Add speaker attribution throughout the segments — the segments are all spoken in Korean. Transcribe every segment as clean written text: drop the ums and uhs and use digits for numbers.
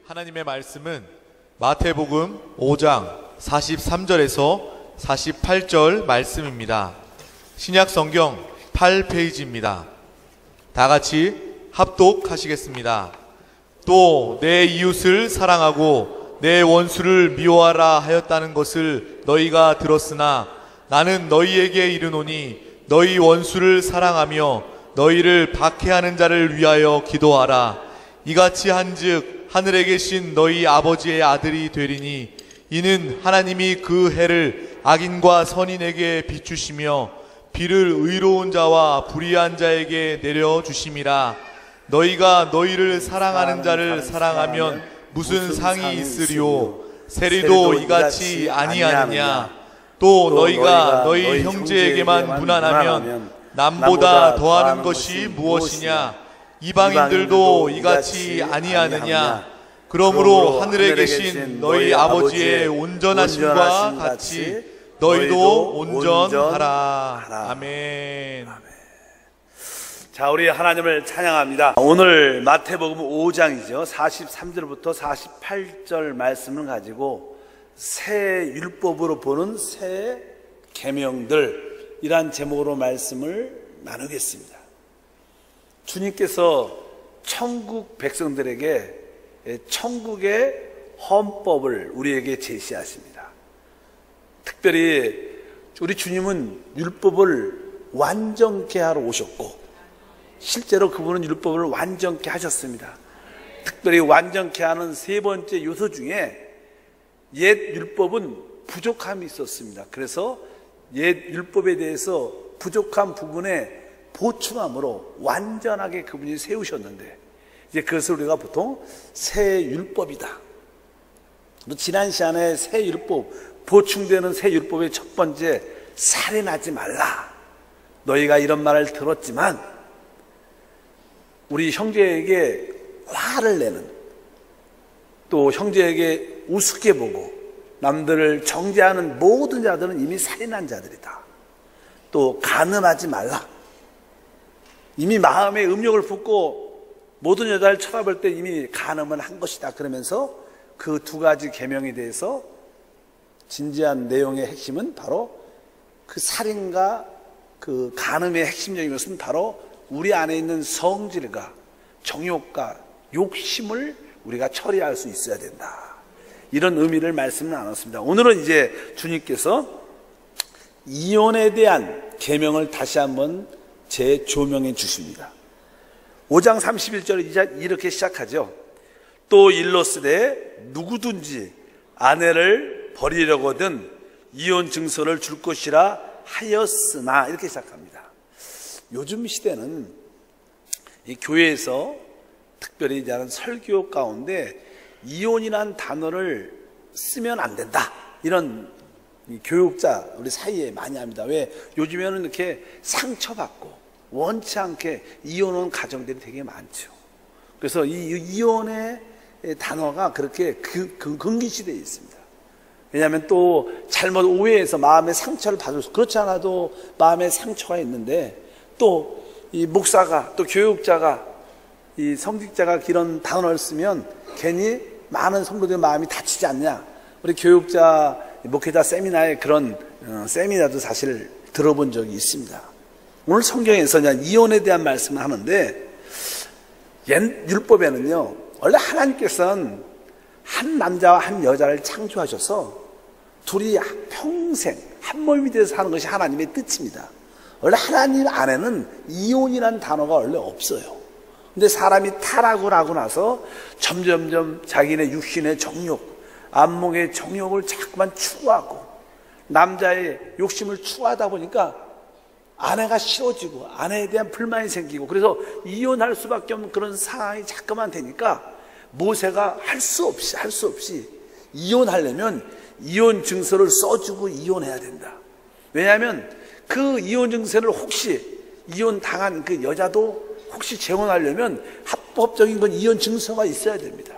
Speaker 1: 하나님의 말씀은 마태복음 5장 43절에서 48절 말씀입니다. 신약 성경 8페이지입니다. 다 같이 합독하시겠습니다. 또 내 이웃을 사랑하고 내 원수를 미워하라 하였다는 것을 너희가 들었으나 나는 너희에게 이르노니 너희 원수를 사랑하며 너희를 박해하는 자를 위하여 기도하라. 이같이 한즉 하늘에 계신 너희 아버지의 아들이 되리니 이는 하나님이 그 해를 악인과 선인에게 비추시며 비를 의로운 자와 불의한 자에게 내려주심이라. 너희가 너희를 사랑하는 자를 사랑하면 무슨 상이 있으리요? 세리도 이같이 아니하느냐? 또 너희가 너희 형제에게만 무난하면 남보다 더하는 것이 무엇이냐? 이방인들도 이같이 아니하느냐? 그러므로 하늘에 계신 너희 아버지의 온전하심과 같이 너희도 온전하라. 아멘.
Speaker 2: 자, 우리 하나님을 찬양합니다. 오늘 마태복음 5장이죠. 43절부터 48절 말씀을 가지고 새 율법으로 보는 새 계명들이란 제목으로 말씀을 나누겠습니다. 주님께서 천국 백성들에게 천국의 헌법을 우리에게 제시하십니다. 특별히 우리 주님은 율법을 완전케 하러 오셨고 실제로 그분은 율법을 완전케 하셨습니다. 특별히 완전케 하는 세 번째 요소 중에 옛 율법은 부족함이 있었습니다. 그래서 옛 율법에 대해서 부족한 부분에 보충함으로 완전하게 그분이 세우셨는데 이제 그것을 우리가 보통 새 율법이다. 지난 시간에 새 율법, 보충되는 새 율법의 첫 번째, 살인하지 말라. 너희가 이런 말을 들었지만 우리 형제에게 화를 내는, 또 형제에게 우습게 보고 남들을 정죄하는 모든 자들은 이미 살인한 자들이다. 또 간음하지 말라. 이미 마음에 음욕을 품고 모든 여자를 쳐다볼 때 이미 간음은 한 것이다. 그러면서 그 두 가지 계명에 대해서 진지한 내용의 핵심은 바로 그 살인과 그 간음의 핵심적인 것은 바로 우리 안에 있는 성질과 정욕과 욕심을 우리가 처리할 수 있어야 된다. 이런 의미를 말씀을 나눴습니다. 오늘은 이제 주님께서 이혼에 대한 계명을 다시 한번 재조명해 주십니다. 5장 31절에 이렇게 시작하죠. 또 일러스되 누구든지 아내를 버리려거든 이혼 증서를 줄 것이라 하였으나, 이렇게 시작합니다. 요즘 시대는 이 교회에서 특별히 이제 설교 가운데 이혼이라는 단어를 쓰면 안 된다, 이런 교육자 우리 사이에 많이 합니다. 왜? 요즘에는 이렇게 상처받고 원치 않게 이혼한 가정들이 되게 많죠. 그래서 이 이혼의 단어가 그렇게 금기시되어 있습니다. 왜냐하면 또 잘못 오해해서 마음의 상처를 받을 수, 그렇지 않아도 마음의 상처가 있는데 또 이 목사가 또 교육자가 이 성직자가 이런 단어를 쓰면 괜히 많은 성도들의 마음이 다치지 않냐. 우리 교육자 목회자 세미나에 그런 세미나도 사실 들어본 적이 있습니다. 오늘 성경에서 그냥 이혼에 대한 말씀을 하는데 옛 율법에는요, 원래 하나님께서는 한 남자와 한 여자를 창조하셔서 둘이 평생 한 몸이 돼서 사는 것이 하나님의 뜻입니다. 원래 하나님 안에는 이혼이라는 단어가 원래 없어요. 근데 사람이 타락을 하고 나서 점점점 자기네 육신의 정욕, 안목의 정욕을 자꾸만 추구하고 남자의 욕심을 추구하다 보니까 아내가 싫어지고 아내에 대한 불만이 생기고 그래서 이혼할 수밖에 없는 그런 상황이 자꾸만 되니까 모세가 할 수 없이 이혼하려면 이혼 증서를 써주고 이혼해야 된다. 왜냐하면 그 이혼 증서를 혹시 이혼 당한 그 여자도 혹시 재혼하려면 합법적인 건 이혼 증서가 있어야 됩니다.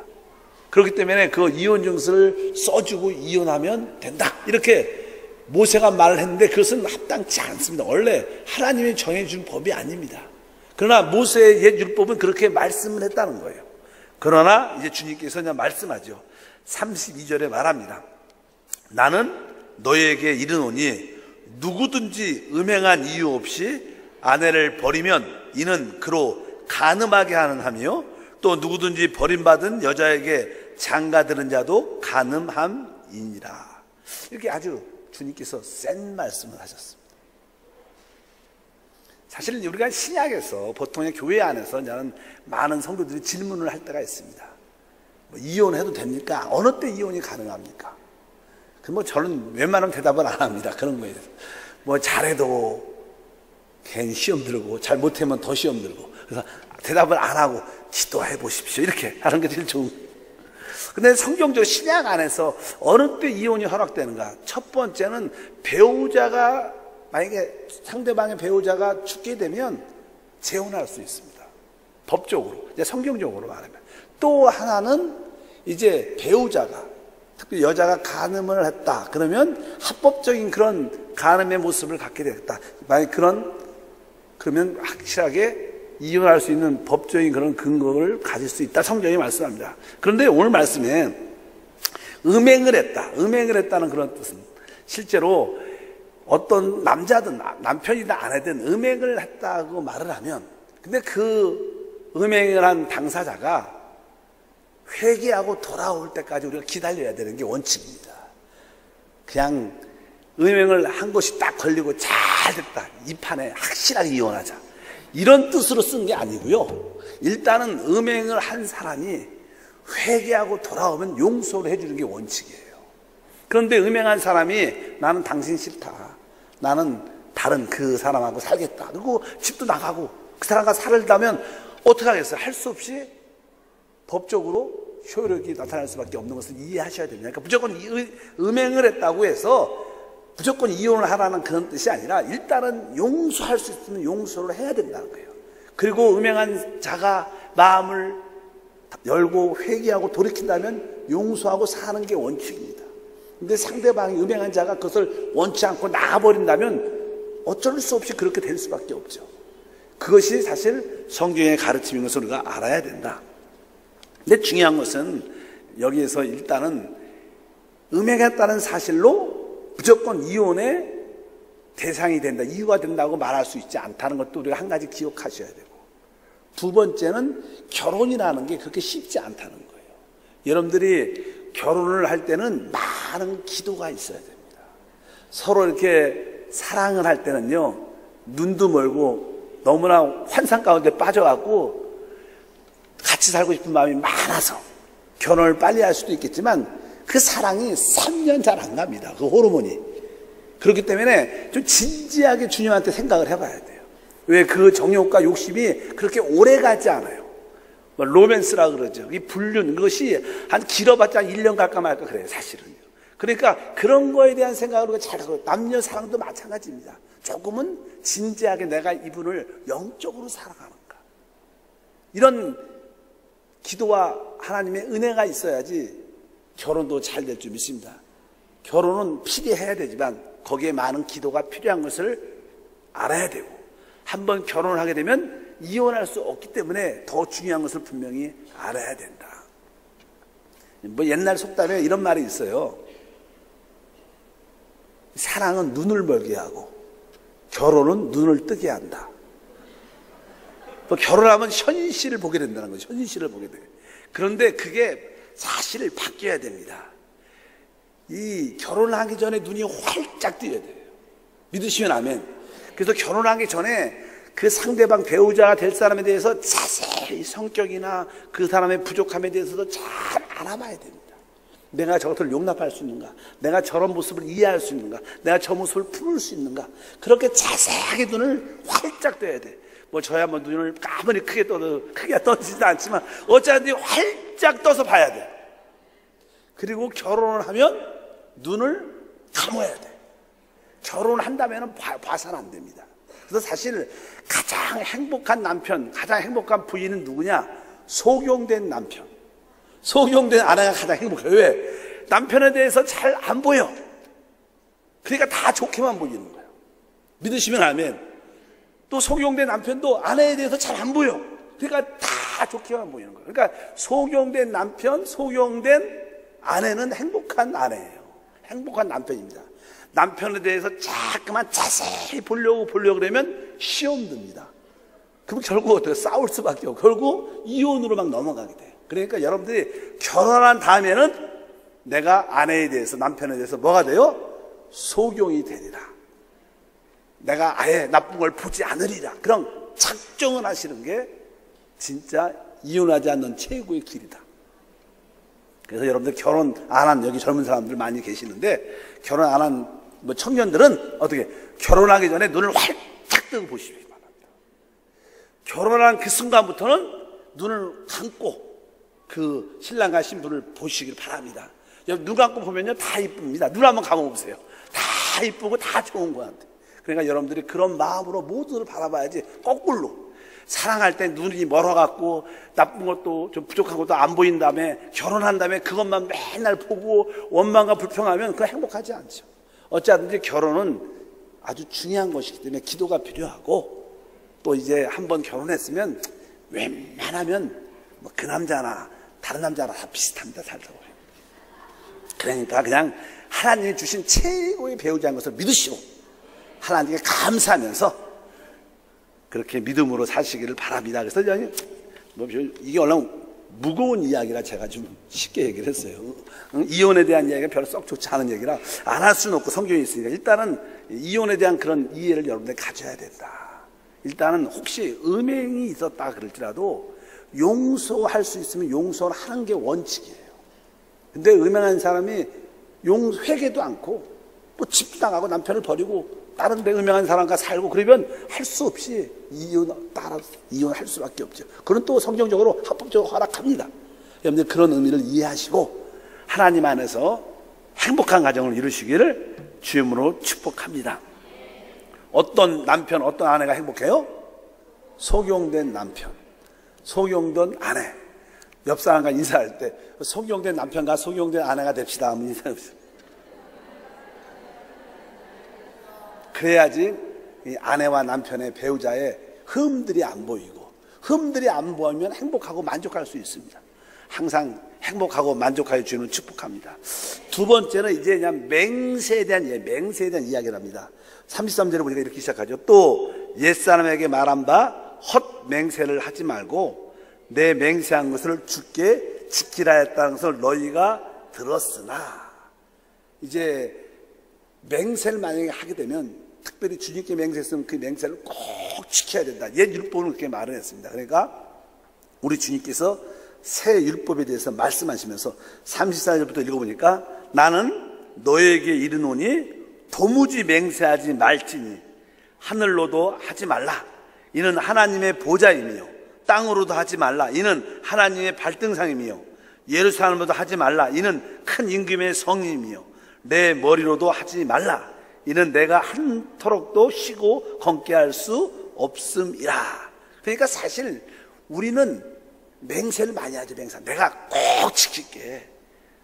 Speaker 2: 그렇기 때문에 그 이혼 증서를 써주고 이혼하면 된다, 이렇게 모세가 말을 했는데 그것은 합당치 않습니다. 원래 하나님이 정해준 법이 아닙니다. 그러나 모세의 옛 율법은 그렇게 말씀을 했다는 거예요. 그러나 이제 주님께서 그냥 말씀하죠. 32절에 말합니다. 나는 너에게 이르노니 누구든지 음행한 이유 없이 아내를 버리면 이는 그로 간음하게 하는 하며 또 누구든지 버림받은 여자에게 장가드는 자도 간음함이니라. 이렇게 아주 주님께서 센 말씀을 하셨습니다. 사실 우리가 신약에서 보통의 교회 안에서 저는 많은 성도들이 질문을 할 때가 있습니다. 뭐 이혼해도 됩니까? 어느 때 이혼이 가능합니까? 뭐 저는 웬만하면 대답을 안 합니다. 그런 거에 대해서. 뭐 잘해도 괜히 시험 들고 잘못하면 더 시험 들고, 그래서 대답을 안 하고 기도해 보십시오 이렇게 하는 게 제일 좋은 거예요. 근데 성경적 신약 안에서 어느 때 이혼이 허락되는가? 첫 번째는 배우자가, 만약에 상대방의 배우자가 죽게 되면 재혼할 수 있습니다. 법적으로, 이제 성경적으로 말하면. 또 하나는 이제 배우자가, 특히 여자가 간음을 했다 그러면 합법적인 그런 간음의 모습을 갖게 되겠다. 만약 그러면 확실하게 이혼할 수 있는 법적인 그런 근거를 가질 수 있다. 성경이 말씀합니다. 그런데 오늘 말씀에 음행을 했다는 그런 뜻은 실제로 어떤 남자든 남편이든 아내든 음행을 했다고 말을 하면, 근데 그 음행을 한 당사자가 회개하고 돌아올 때까지 우리가 기다려야 되는 게 원칙입니다. 그냥 음행을 한 것이 딱 걸리고 잘 됐다, 이 판에 확실하게 이혼하자, 이런 뜻으로 쓴 게 아니고요. 일단은 음행을 한 사람이 회개하고 돌아오면 용서를 해주는 게 원칙이에요. 그런데 음행한 사람이 나는 당신 싫다, 나는 다른 그 사람하고 살겠다, 그리고 집도 나가고 그 사람과 살다면 어떻게 하겠어요? 할 수 없이 법적으로 효력이 나타날 수밖에 없는 것을 이해하셔야 됩니다. 그러니까 무조건 음행을 했다고 해서 무조건 이혼을 하라는 그런 뜻이 아니라 일단은 용서할 수 있으면 용서를 해야 된다는 거예요. 그리고 음행한 자가 마음을 열고 회개하고 돌이킨다면 용서하고 사는 게 원칙입니다. 근데 상대방이 음행한 자가 그것을 원치 않고 나가버린다면 어쩔 수 없이 그렇게 될 수밖에 없죠. 그것이 사실 성경의 가르침인 것을 우리가 알아야 된다. 근데 중요한 것은 여기에서 일단은 음행했다는 사실로 무조건 이혼의 대상이 된다, 이유가 된다고 말할 수 있지 않다는 것도 우리가 한 가지 기억하셔야 되고, 두 번째는 결혼이라는 게 그렇게 쉽지 않다는 거예요. 여러분들이 결혼을 할 때는 많은 기도가 있어야 됩니다. 서로 이렇게 사랑을 할 때는요, 눈도 멀고 너무나 환상 가운데 빠져갖고 같이 살고 싶은 마음이 많아서 결혼을 빨리 할 수도 있겠지만 그 사랑이 3년 잘 안 갑니다. 그 호르몬이. 그렇기 때문에 좀 진지하게 주님한테 생각을 해봐야 돼요. 왜 그 정욕과 욕심이 그렇게 오래 가지 않아요. 뭐 로맨스라 그러죠. 이 불륜, 그것이 한 길어봤자 1년 갈까 말까 그래요, 사실은요. 그러니까 그런 거에 대한 생각을 우리가 잘하고, 남녀 사랑도 마찬가지입니다. 조금은 진지하게 내가 이분을 영적으로 사랑하는가, 이런 기도와 하나님의 은혜가 있어야지 결혼도 잘 될 줄 믿습니다. 결혼은 필요해야 되지만 거기에 많은 기도가 필요한 것을 알아야 되고, 한번 결혼을 하게 되면 이혼할 수 없기 때문에 더 중요한 것을 분명히 알아야 된다. 뭐 옛날 속담에 이런 말이 있어요. 사랑은 눈을 멀게 하고 결혼은 눈을 뜨게 한다. 뭐 결혼하면 현실을 보게 된다는 거죠. 현실을 보게 돼요. 그런데 그게 사실 바뀌어야 됩니다. 이 결혼하기 전에 눈이 활짝 뜨여야 돼요. 믿으시면 아멘. 그래서 결혼하기 전에 그 상대방 배우자가 될 사람에 대해서 자세히 성격이나 그 사람의 부족함에 대해서도 잘 알아봐야 됩니다. 내가 저것을 용납할 수 있는가, 내가 저런 모습을 이해할 수 있는가, 내가 저 모습을 품을 수 있는가, 그렇게 자세하게 눈을 활짝 떠야 돼. 뭐 저야 뭐 눈을 아무리 크게 떠지지도 않지만 어쨌든 활짝 떠서 봐야 돼. 그리고 결혼을 하면 눈을 감아야 돼. 결혼을 한다면 봐서는 안 됩니다. 그래서 사실 가장 행복한 남편, 가장 행복한 부인은 누구냐? 소경된 남편, 소경된 아내가 가장 행복해요. 왜? 남편에 대해서 잘 안 보여. 그러니까 다 좋게만 보이는 거예요. 믿으시면 아멘. 또 소경된 남편도 아내에 대해서 잘 안 보여. 그러니까 다 다 좋게만 보이는 거예요. 그러니까 소경된 남편, 소경된 아내는 행복한 아내예요. 행복한 남편입니다. 남편에 대해서 자꾸만 자세히 보려고 그러면 시험 듭니다. 그럼 결국 어때요? 싸울 수밖에 없고 결국 이혼으로 막 넘어가게 돼요. 그러니까 여러분들이 결혼한 다음에는 내가 아내에 대해서, 남편에 대해서 뭐가 돼요? 소경이 되리라. 내가 아예 나쁜 걸 보지 않으리라. 그런 작정을 하시는 게 진짜 이혼하지 않는 최고의 길이다. 그래서 여러분들 결혼 안 한 여기 젊은 사람들 많이 계시는데 결혼 안 한 청년들은 어떻게 결혼하기 전에 눈을 활짝 뜨고 보시기 바랍니다. 결혼한 그 순간부터는 눈을 감고 그 신랑과 신부를 보시길 바랍니다. 눈 감고 보면요 다 이쁩니다. 눈 한번 감아보세요. 다 이쁘고 다 좋은 것 같아요. 그러니까 여러분들이 그런 마음으로 모두를 바라봐야지. 거꾸로 사랑할 때 눈이 멀어갖고 나쁜 것도 좀 부족한 것도 안 보인 다음에 결혼한 다음에 그것만 맨날 보고 원망과 불평하면 그건 행복하지 않죠. 어찌하든지 결혼은 아주 중요한 것이기 때문에 기도가 필요하고 또 이제 한번 결혼했으면 웬만하면 뭐 그 남자나 다른 남자나 다 비슷합니다. 살다가. 그러니까 그냥 하나님이 주신 최고의 배우자인 것을 믿으시고 하나님께 감사하면서 그렇게 믿음으로 사시기를 바랍니다. 그래서 이게 얼마나 무거운 이야기라 제가 좀 쉽게 얘기를 했어요. 이혼에 대한 이야기가 별로 썩 좋지 않은 얘기라 안 할 수는 없고 성경이 있으니까 일단은 이혼에 대한 그런 이해를 여러분들이 가져야 된다. 일단은 혹시 음행이 있었다 그럴지라도 용서할 수 있으면 용서를 하는 게 원칙이에요. 근데 음행한 사람이 회개도 않고 또 집도 나가고 남편을 버리고 다른 데 음행한 사람과 살고 그러면 할 수 없이 이혼할 수밖에 없죠. 그건 또 성경적으로 합법적으로 허락합니다. 여러분들 그런 의미를 이해하시고 하나님 안에서 행복한 가정을 이루시기를 주님으로 축복합니다. 어떤 남편, 어떤 아내가 행복해요? 소경된 남편, 소경된 아내. 옆 사람과 인사할 때 소경된 남편과 소경된 아내가 됩시다 하면 인사해보세요. 그래야지 이 아내와 남편의 배우자의 흠들이 안 보이고 흠들이 안 보이면 행복하고 만족할 수 있습니다. 항상 행복하고 만족하여 주는 축복합니다. 두 번째는 이제 그냥 맹세에 대한 이야기를 합니다. 33절에 보니까 이렇게 시작하죠. 또 옛사람에게 말한 바 헛 맹세를 하지 말고 내 맹세한 것을 주께 지키라 했다는 것을 너희가 들었으나 이제 맹세를 만약에 하게 되면 특별히 주님께 맹세했으면 그 맹세를 꼭 지켜야 된다. 옛 율법은 그렇게 말을 했습니다. 그러니까 우리 주님께서 새 율법에 대해서 말씀하시면서 34절부터 읽어보니까 나는 너에게 이르노니 도무지 맹세하지 말지니 하늘로도 하지 말라. 이는 하나님의 보좌이며 땅으로도 하지 말라. 이는 하나님의 발등상이며 예루살렘으로도 하지 말라. 이는 큰 임금의 성이며 내 머리로도 하지 말라. 이는 내가 한토록도 쉬고 검게 할 수 없음이라. 그러니까 사실 우리는 맹세를 많이 하죠. 내가 꼭 지킬게.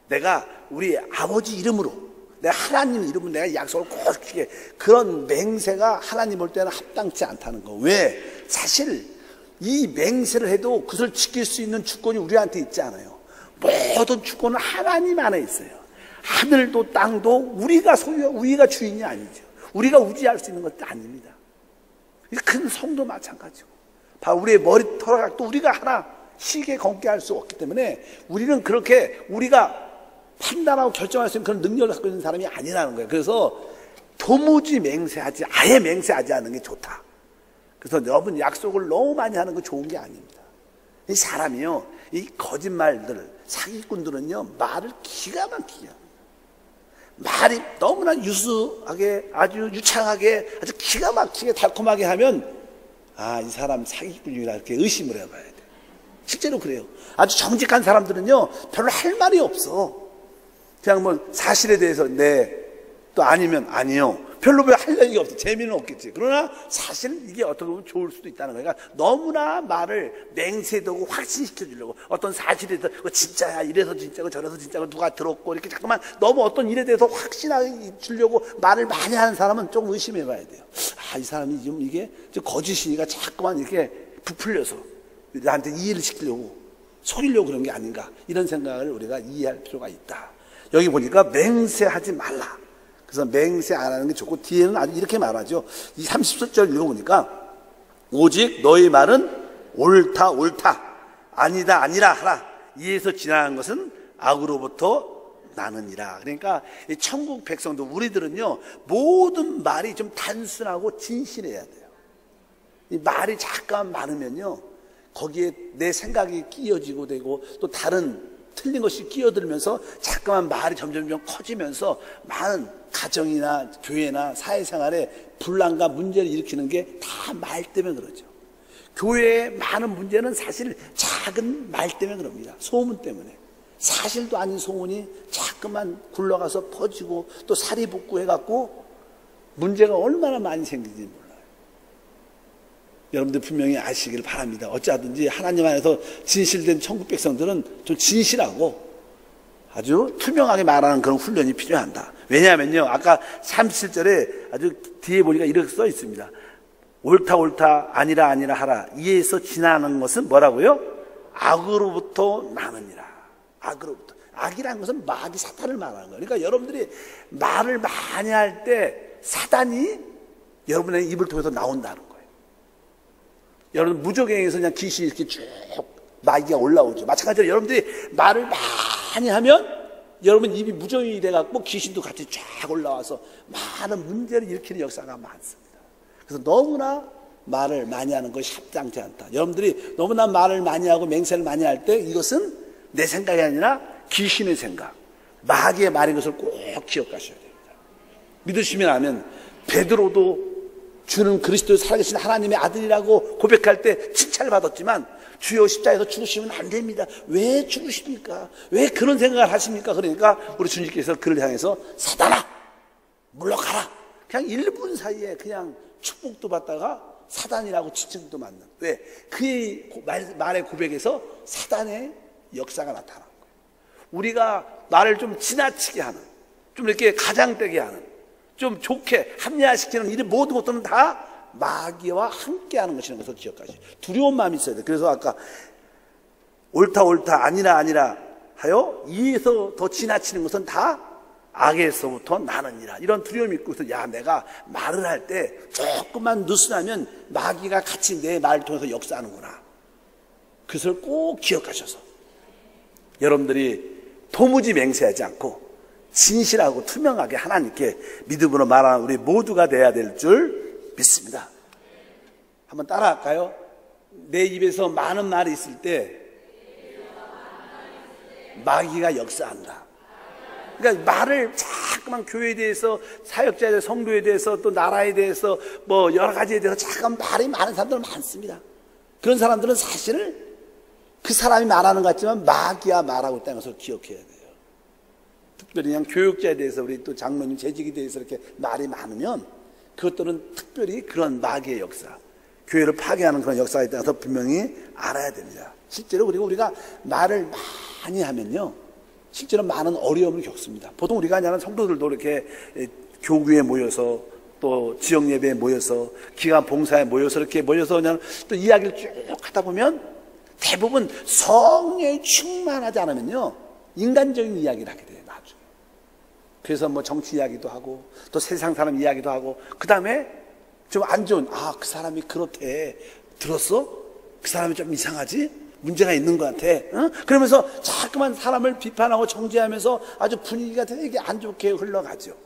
Speaker 2: 내가 우리 아버지 이름으로, 내가 하나님 이름으로 내가 약속을 꼭 지킬게. 그런 맹세가 하나님 볼 때는 합당치 않다는 거. 왜? 사실 이 맹세를 해도 그것을 지킬 수 있는 주권이 우리한테 있지 않아요. 모든 주권은 하나님 안에 있어요. 하늘도 땅도 우리가 주인이 아니죠. 우리가 우지할 수 있는 것도 아닙니다. 큰 성도 마찬가지고 바로 우리의 머리털각도 우리가 하나 시계 검게 할 수 없기 때문에 우리는 그렇게 우리가 판단하고 결정할 수 있는 그런 능력을 갖고 있는 사람이 아니라는 거예요. 그래서 도무지 아예 맹세하지 않는 게 좋다. 그래서 여러분 약속을 너무 많이 하는 거 좋은 게 아닙니다. 이 사람이요, 이 거짓말들, 사기꾼들은요 말을 기가 막히게 합니다. 말이 너무나 유수하게 아주 유창하게 아주 기가 막히게 달콤하게 하면 이 사람 사기꾼이라 이렇게 의심을 해봐야 돼요. 실제로 그래요. 아주 정직한 사람들은요 별로 할 말이 없어. 그냥 뭐 사실에 대해서 네 또 아니면 아니요. 별로 할 얘기가 없어. 재미는 없겠지. 그러나 사실 이게 어떻게 보면 좋을 수도 있다는 거니까 너무나 말을 맹세되고 확신시켜 주려고 어떤 사실에 대해서 진짜야 이래서 진짜고 저래서 진짜고 누가 들었고 이렇게 잠깐만 너무 어떤 일에 대해서 확신하게 주려고 말을 많이 하는 사람은 좀 의심해 봐야 돼요. 이 사람이 지금 이게 거짓이니까 자꾸만 이렇게 부풀려서 나한테 이해를 시키려고 속이려고 그런 게 아닌가, 이런 생각을 우리가 이해할 필요가 있다. 여기 보니까 맹세하지 말라. 그래서 맹세 안 하는 게 좋고, 뒤에는 아주 이렇게 말하죠. 이 37절 읽어보니까 오직 너희 말은 옳다 옳다, 아니다 아니라 하라. 이에서 지나는 것은 악으로부터 나느니라. 그러니까 이 천국 백성도, 우리들은요, 모든 말이 좀 단순하고 진실해야 돼요. 이 말이 잠깐 많으면요, 거기에 내 생각이 끼어지고 되고 또 다른 틀린 것이 끼어들면서 잠깐만 말이 점점 커지면서 많은 가정이나 교회나 사회생활에 분란과 문제를 일으키는 게 다 말 때문에 그러죠. 교회의 많은 문제는 사실 작은 말 때문에 그럽니다. 소문 때문에. 사실도 아닌 소문이 자꾸만 굴러가서 퍼지고 또 살이 붙고 해갖고 문제가 얼마나 많이 생기는지 몰라요. 여러분들 분명히 아시길 바랍니다. 어찌하든지 하나님 안에서 진실된 천국 백성들은 좀 진실하고 아주 투명하게 말하는 그런 훈련이 필요한다. 왜냐하면요, 아까 37절에 아주 뒤에 보니까 이렇게 써 있습니다. 옳다 옳다, 아니라 아니라 하라. 이에서 지나는 것은 뭐라고요? 악으로부터 나느니라. 악으로부터. 악이라는 것은 마귀, 사탄을 말하는 거예요. 그러니까 여러분들이 말을 많이 할 때 사단이 여러분의 입을 통해서 나온다는 거예요. 여러분 무적행에서 그냥 귀신이 이렇게 쭉 마귀가 올라오죠. 마찬가지로 여러분들이 말을 많이 하면 여러분 입이 무정이 돼갖고 귀신도 같이 쫙 올라와서 많은 문제를 일으키는 역사가 많습니다. 그래서 너무나 말을 많이 하는 것이 합당치 않다. 여러분들이 너무나 말을 많이 하고 맹세를 많이 할 때 이것은 내 생각이 아니라 귀신의 생각, 마귀의 말인 것을 꼭 기억하셔야 됩니다. 믿으시면 하면 베드로도 주는 그리스도의 살아계신 하나님의 아들이라고 고백할 때 칭찬을 받았지만 주여 십자가에서 죽으시면 안 됩니다. 왜 죽으십니까? 왜 그런 생각을 하십니까? 그러니까 우리 주님께서 그를 향해서 사단아 물러가라. 그냥 1분 사이에 그냥 축복도 받다가 사단이라고 지칭도 받는. 왜? 그의 말의 고백에서 사단의 역사가 나타난 거예요. 우리가 말을 좀 지나치게 하는, 좀 이렇게 가장되게 하는, 좀 좋게 합리화시키는 이 모든 것들은 다 마귀와 함께하는 것이라는 것을 기억하시죠. 두려운 마음이 있어야 돼요. 그래서 아까 옳다 옳다, 아니라 아니라 하여 이에서 더 지나치는 것은 다 악에서부터 나느니라. 이런 두려움이 있고, 그래서 야, 내가 말을 할 때 조금만 느슨하면 마귀가 같이 내 말을 통해서 역사하는구나. 그것을 꼭 기억하셔서 여러분들이 도무지 맹세하지 않고 진실하고 투명하게 하나님께 믿음으로 말하는 우리 모두가 돼야 될 줄 믿습니다. 한번 따라할까요? 내 입에서 많은 말이 있을 때 마귀가 역사한다. 그러니까 말을 자꾸만 교회에 대해서, 사역자에 대해서, 성도에 대해서, 또 나라에 대해서, 뭐 여러 가지에 대해서 자꾸만 말이 많은 사람들은 많습니다. 그런 사람들은 사실 그 사람이 말하는 것 같지만 마귀가 말하고 있다는 것을 기억해야 돼요. 특별히 그냥 교육자에 대해서, 우리 또 장로님 재직에 대해서 이렇게 말이 많으면 그것들은 특별히 그런 마귀의 역사, 교회를 파괴하는 그런 역사가 있다는 것을 분명히 알아야 됩니다. 실제로 그리고 우리가 말을 많이 하면요, 실제로 많은 어려움을 겪습니다. 보통 우리가 하냐면 성도들도 이렇게 교구에 모여서 또 지역 예배에 모여서 기간 봉사에 모여서 이렇게 모여서 그냥 또 이야기를 쭉 하다 보면 대부분 성령이 충만하지 않으면요, 인간적인 이야기를 하게 돼요, 나중에. 그래서 뭐 정치 이야기도 하고 또 세상 사람 이야기도 하고, 그 다음에 좀 안 좋은, 아, 그 사람이 그렇대, 들었어? 그 사람이 좀 이상하지? 문제가 있는 것 같아. 어? 그러면서 자꾸만 사람을 비판하고 정죄하면서 아주 분위기가 되게 안 좋게 흘러가죠.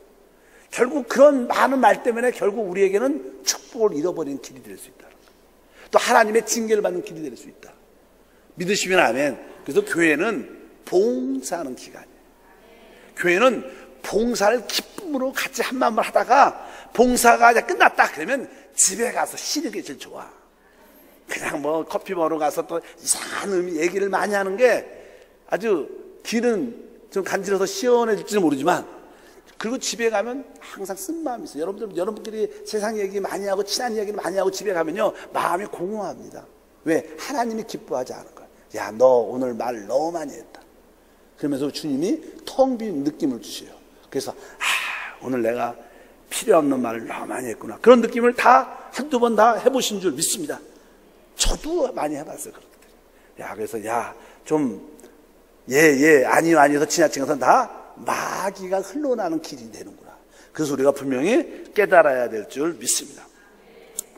Speaker 2: 결국 그런 많은 말 때문에 결국 우리에게는 축복을 잃어버리는 길이 될 수 있다. 또 하나님의 징계를 받는 길이 될 수 있다. 믿으시면 아멘. 그래서 교회는 봉사하는 기간이에요. 교회는 봉사를 기쁨으로 같이 한 마음을 하다가 봉사가 이제 끝났다 그러면 집에 가서 쉬는 게 제일 좋아. 그냥 뭐 커피 먹으러 가서 또 이상한 얘기를 많이 하는 게 아주 귀는 좀 간지러서 시원해질지는 모르지만, 그리고 집에 가면 항상 쓴 마음이 있어요. 여러분들이 세상 얘기 많이 하고 친한 얘기를 많이 하고 집에 가면요, 마음이 공허합니다. 왜? 하나님이 기뻐하지 않은 거야. 야, 너 오늘 말 너무 많이 했다. 그러면서 주님이 텅 빈 느낌을 주세요. 그래서 오늘 내가 필요 없는 말을 너무 많이 했구나. 그런 느낌을 다 한두 번 다 해보신 줄 믿습니다. 저도 많이 해봤어요. 그렇게. 그래서 아니요 해서 지나친 것은 다 마귀가 흘러나는 길이 되는구나. 그래서 우리가 분명히 깨달아야 될 줄 믿습니다.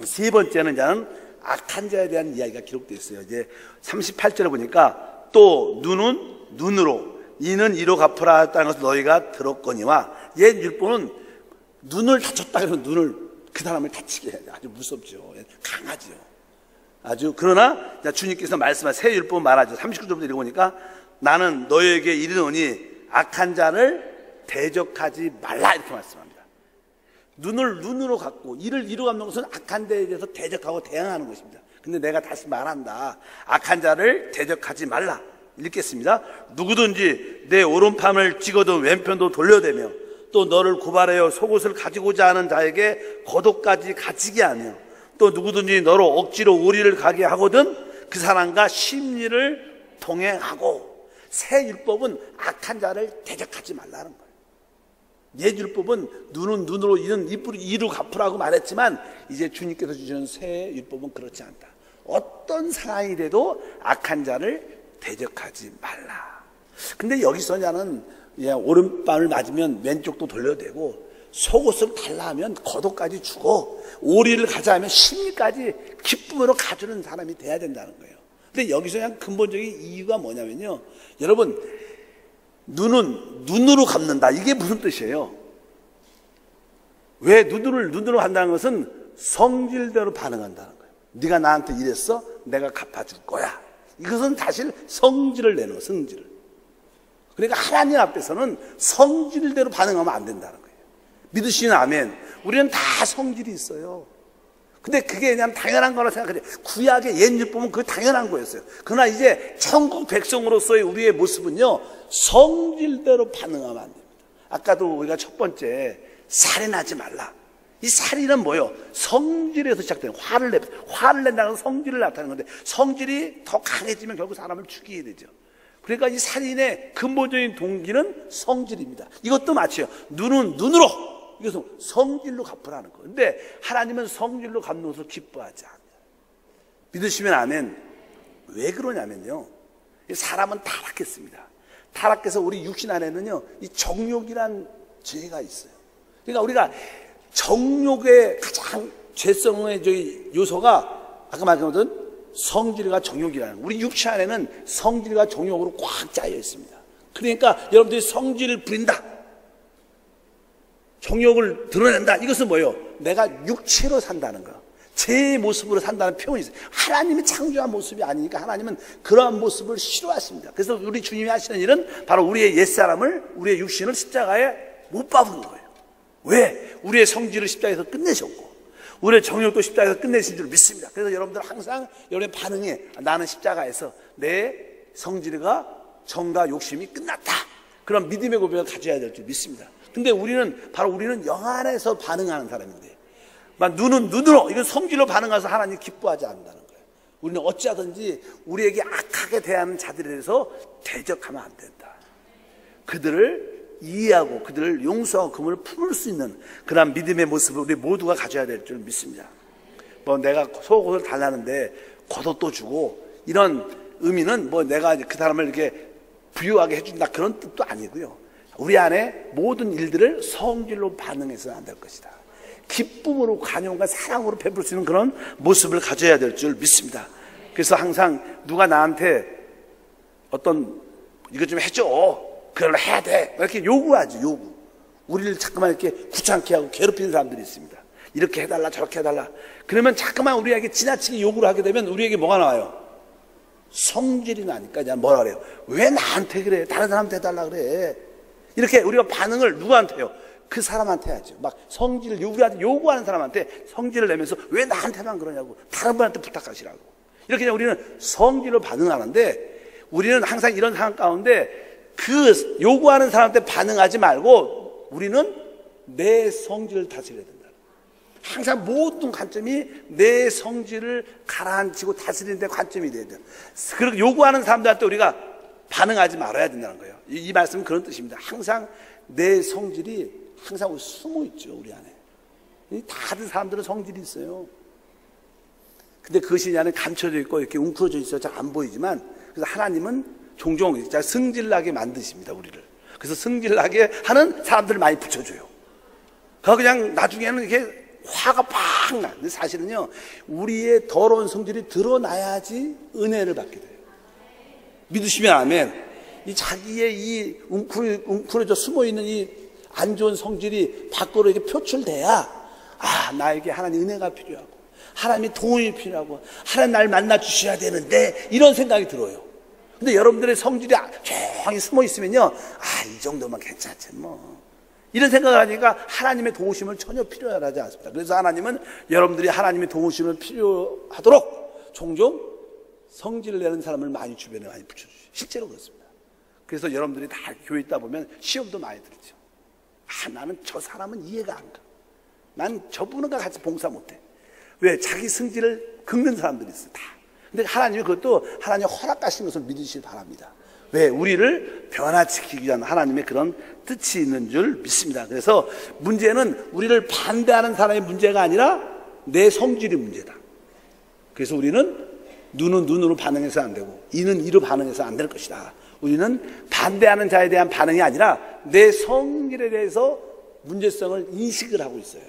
Speaker 2: 세 번째는 이제는 악한 자에 대한 이야기가 기록되어 있어요. 이제 38절에 보니까 또 눈은 눈으로 이는 이로 갚으라 했다는 것을 너희가 들었거니와, 옛 율법은 눈을 다쳤다 그러면 눈을 그 사람을 다치게 해야 돼. 아주 무섭죠. 강하죠. 아주. 그러나 주님께서 말씀하신 새 율법 말하죠. 39절부터 읽어보니까 나는 너희에게 이르노니 악한 자를 대적하지 말라 이렇게 말씀합니다. 눈을 눈으로 갖고 이를 이로 갚는 것은 악한 자에 대해서 대적하고 대항하는 것입니다. 근데 내가 다시 말한다. 악한 자를 대적하지 말라. 읽겠습니다. 누구든지 내 오른팔을 찍어도 왼편도 돌려대며 또 너를 고발하여 속옷을 가지고자 하는 자에게 겉옷까지 가지게 하며 또 누구든지 너로 억지로 우리를 가게 하거든 그 사람과 심리를 동행하고. 새 율법은 악한 자를 대적하지 말라는 거예요. 옛 율법은 눈은 눈으로 이는 이로 갚으라고 말했지만 이제 주님께서 주시는 새 율법은 그렇지 않다. 어떤 상황이 돼도 악한 자를 대적하지 말라. 근데 여기서 나는 오른발을 맞으면 왼쪽도 돌려대고 속옷을 달라 하면 겉옷까지 주고 오리를 가자 하면 심리까지 기쁨으로 가주는 사람이 돼야 된다는 거예요. 근데 여기서 그냥 근본적인 이유가 뭐냐면요, 여러분, 눈은 눈으로 갚는다. 이게 무슨 뜻이에요? 왜 눈으로 한다는 것은 성질대로 반응한다는 거예요. 네가 나한테 이랬어? 내가 갚아줄 거야. 이것은 사실 성질을 내는 거예요. 성질을. 그러니까 하나님 앞에서는 성질대로 반응하면 안 된다는 거예요. 믿으시는 아멘. 우리는 다 성질이 있어요. 근데 그게 그냥 당연한 거라 생각해요. 구약의 옛 율법은 그게 당연한 거였어요. 그러나 이제 천국 백성으로서의 우리의 모습은요, 성질대로 반응하면 안 됩니다. 아까도 우리가 첫 번째 살인하지 말라. 이 살인은 뭐예요? 성질에서 시작되는 화를 낸다는 건 성질을 나타내는 건데 성질이 더 강해지면 결국 사람을 죽이게 되죠. 그러니까 이 살인의 근본적인 동기는 성질입니다. 이것도 마치요. 눈은 눈으로, 이것은 성질로 갚으라는 거예요. 근데 하나님은 성질로 갚는 것을 기뻐하지 않아요. 믿으시면 아멘. 왜 그러냐면요, 사람은 타락했습니다. 타락해서 우리 육신 안에는요, 이 정욕이란 죄가 있어요. 그러니까 우리가 정욕의 가장 죄성의 요소가 아까 말씀드린 성질과 정욕이라는, 우리 육체 안에는 성질과 정욕으로 꽉 짜여 있습니다. 그러니까 여러분들이 성질을 부린다, 정욕을 드러낸다, 이것은 뭐예요? 내가 육체로 산다는 거, 제 모습으로 산다는 표현이 있어요. 하나님이 창조한 모습이 아니니까 하나님은 그러한 모습을 싫어하십니다. 그래서 우리 주님이 하시는 일은 바로 우리의 옛사람을, 우리의 육신을 십자가에 못 박은 거예요. 왜? 우리의 성질을 십자가에서 끝내셨고 우리의 정욕도 십자가에서 끝내신 줄 믿습니다. 그래서 여러분들 항상 여러분의 반응이 나는 십자가에서 내 성질과 정과 욕심이 끝났다, 그런 믿음의 고백을 가져야 될 줄 믿습니다. 근데 우리는 영 안에서 반응하는 사람인데, 눈은 눈으로, 이건 성질로 반응해서 하나님 기뻐하지 않는다는 거예요. 우리는 어찌하든지 우리에게 악하게 대하는 자들에 대해서 대적하면 안 된다. 그들을 이해하고 그들을 용서하고 그분을 품을 수 있는 그런 믿음의 모습을 우리 모두가 가져야 될 줄 믿습니다. 내가 속옷을 달라는데 겉옷도 주고 이런 의미는 내가 그 사람을 이렇게 부유하게 해준다 그런 뜻도 아니고요. 우리 안에 모든 일들을 성질로 반응해서는 안 될 것이다. 기쁨으로, 관용과 사랑으로 베풀 수 있는 그런 모습을 가져야 될 줄 믿습니다. 그래서 항상 누가 나한테 이것 좀 해줘, 그걸 해야 돼, 이렇게 요구하지, 요구. 우리를 자꾸만 이렇게 귀찮게 하고 괴롭히는 사람들이 있습니다. 이렇게 해달라, 저렇게 해달라. 그러면 자꾸만 우리에게 지나치게 요구를 하게 되면 우리에게 뭐가 나와요? 성질이 나니까 그냥 뭐라 그래요? 왜 나한테 그래? 다른 사람한테 해달라 그래? 이렇게 우리가 반응을 누구한테 해요? 그 사람한테 하죠. 막 성질을 우리한테 요구하는 사람한테 성질을 내면서 왜 나한테만 그러냐고, 다른 분한테 부탁하시라고. 이렇게 우리는 성질로 반응하는데, 우리는 항상 이런 상황 가운데 그 요구하는 사람한테 반응하지 말고 우리는 내 성질을 다스려야 된다. 항상 모든 관점이 내 성질을 가라앉히고 다스리는 데 관점이 돼야 돼요. 그리고 요구하는 사람들한테 우리가 반응하지 말아야 된다는 거예요. 이 말씀은 그런 뜻입니다. 항상 내 성질이 항상 숨어 있죠, 우리 안에. 다른 사람들은 성질이 있어요. 근데 그것이 나는 감춰져 있고 이렇게 웅크러져 있어서 잘 안 보이지만, 그래서 하나님은 종종 진짜 승질나게 만드십니다, 우리를. 그래서 승질나게 하는 사람들을 많이 붙여줘요. 그냥 나중에는 이렇게 화가 팍 나. 근데 사실은요, 우리의 더러운 성질이 드러나야지 은혜를 받게 돼요. 믿으시면 아멘. 이 자기의 이 웅크러져 숨어있는 이 안 좋은 성질이 밖으로 이렇게 표출돼야, 아, 나에게 하나님 은혜가 필요하고, 하나님의 도움이 필요하고, 하나님 날 만나 주셔야 되는데, 이런 생각이 들어요. 근데 여러분들의 성질이 조용히 숨어 있으면요, 아, 이 정도면 괜찮지 뭐. 이런 생각을 하니까 하나님의 도우심을 전혀 필요하지 않습니다. 그래서 하나님은 여러분들이 하나님의 도우심을 필요하도록 종종 성질을 내는 사람을 많이 주변에 많이 붙여주세요. 실제로 그렇습니다. 그래서 여러분들이 다 교회 있다 보면 시험도 많이 들죠. 아, 나는 저 사람은 이해가 안 가. 난 저분과 같이 봉사 못해. 왜? 자기 성질을 긁는 사람들이 있어요. 다. 근데 하나님이 그것도 하나님 허락하신 것을 믿으시길 바랍니다. 왜? 우리를 변화시키기 위한 하나님의 그런 뜻이 있는 줄 믿습니다. 그래서 문제는 우리를 반대하는 사람의 문제가 아니라 내 성질이 문제다. 그래서 우리는 눈은 눈으로 반응해서 안 되고 이는 이로 반응해서 안 될 것이다. 우리는 반대하는 자에 대한 반응이 아니라 내 성질에 대해서 문제성을 인식을 하고 있어요.